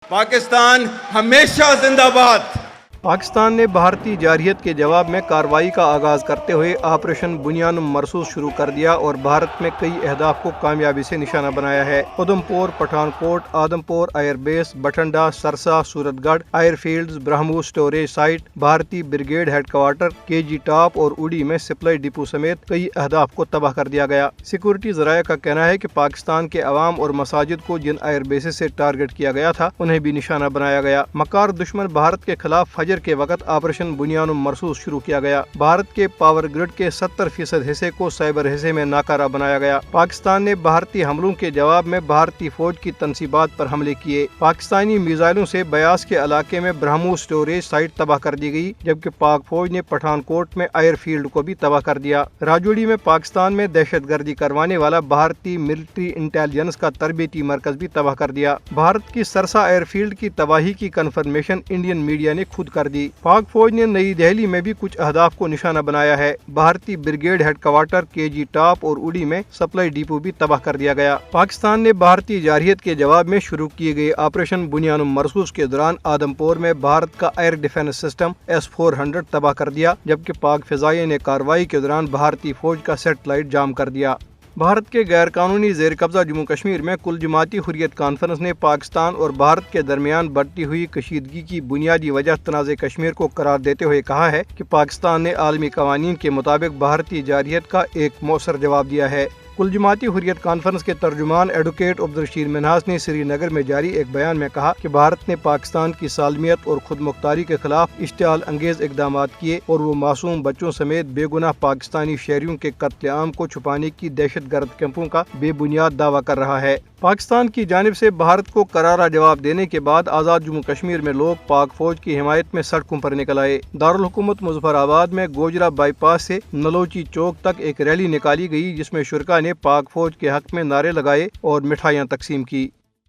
पाकिस्तान हमेशा जिंदाबाद। पाकिस्तान ने भारतीय जारहियत के जवाब में कार्रवाई का आगाज करते हुए ऑपरेशन बुनियानुम मरसूस शुरू कर दिया और भारत में कई अहदाफ को कामयाबी से निशाना बनाया है। Udhampur, Pathankot, Adampur airbase, बठंडा, Sarsa, Suratgarh airfields, BrahMos storage site, भारतीय ब्रिगेड हेडक्वार्टर, केजी टॉप और उड़ी में सप्लाई डिपो समेत कई अहदाफ को तबाह कर दिया गया। सिक्योरिटी जराया का कहना है कि पाकिस्तान के अवाम और मसाजिद को जिन एयरबेसेस से टारगेट किया गया था उन्हें भी निशाना बनाया गया। मकार दुश्मन भारत के खिलाफ फजर के वक्त ऑपरेशन बुनियानुम मरसूस शुरू किया गया। भारत के पावर ग्रिड के 70% हिस्से को साइबर हिस्से में नाकारा बनाया गया। पाकिस्तान ने भारतीय हमलों के जवाब में भारतीय फौज की तनसीबात पर हमले किए। पाकिस्तानी मिसाइलों से बयास के इलाके में ब्रह्मोस स्टोरेज साइट तबाह कर दी गई, जबकि पाक फौज ने पठानकोट में एयरफील्ड को भी तबाह कर दिया। राजौरी में पाकिस्तान में दहशत गर्दी करवाने वाला भारतीय मिलिट्री इंटेलिजेंस का तरबेती मरकज भी तबाह कर दिया। भारत की सरसा एयरफील्ड की तबाही की कंफर्मेशन इंडियन मीडिया ने खुद कर दी। पाक फौज ने नई दिल्ली में भी कुछ अहदाफ को निशाना बनाया है। भारतीय ब्रिगेड हेडक्वार्टर, केजी टॉप और उड़ी में सप्लाई डिपो भी तबाह कर दिया गया। पाकिस्तान ने भारतीय जारहियत के जवाब में शुरू किए गए ऑपरेशन बुनियानुम मरसूस के दौरान आदमपुर में भारत का एयर डिफेंस सिस्टम S-400 तबाह कर दिया, जबकि पाक फिजाइया ने कार्रवाई के दौरान भारतीय फौज का सेटेलाइट जाम कर दिया। भारत के गैर कानूनी जेर कब्जा जम्मू कश्मीर में कुल जमाती हुर्रियत कॉन्फ्रेंस ने पाकिस्तान और भारत के दरमियान बढ़ती हुई कशीदगी की बुनियादी वजह तनाज़े कश्मीर को करार देते हुए कहा है कि पाकिस्तान ने आलमी कवानीन के मुताबिक भारतीय जारहियत का एक मौसर जवाब दिया है। कुल जमाती हुर्रियत कॉन्फ्रेंस के तर्जुमान एडवोकेट अब्दुल मिन्हास ने श्रीनगर में जारी एक बयान में कहा कि भारत ने पाकिस्तान की सालमियत और खुद मुख्तारी के खिलाफ इश्तियाल अंगेज इकदाम किए और वो मासूम बच्चों समेत बेगुनाह पाकिस्तानी शहरियों के कत्लेआम को छुपाने की दहशत गर्द कैंपों का बेबुनियाद दावा कर रहा है। पाकिस्तान की जानिब से भारत को करारा जवाब देने के बाद आज़ाद जम्मू कश्मीर में लोग पाक फौज की हिमायत में सड़कों पर निकल आए। दारुल हुकूमत मुजफ्फराबाद में गोजरा बाईपास से नलोची चौक तक एक रैली निकाली गई, जिसमें शुरका ने पाक फौज के हक में नारे लगाए और मिठाइयाँ तकसीम की।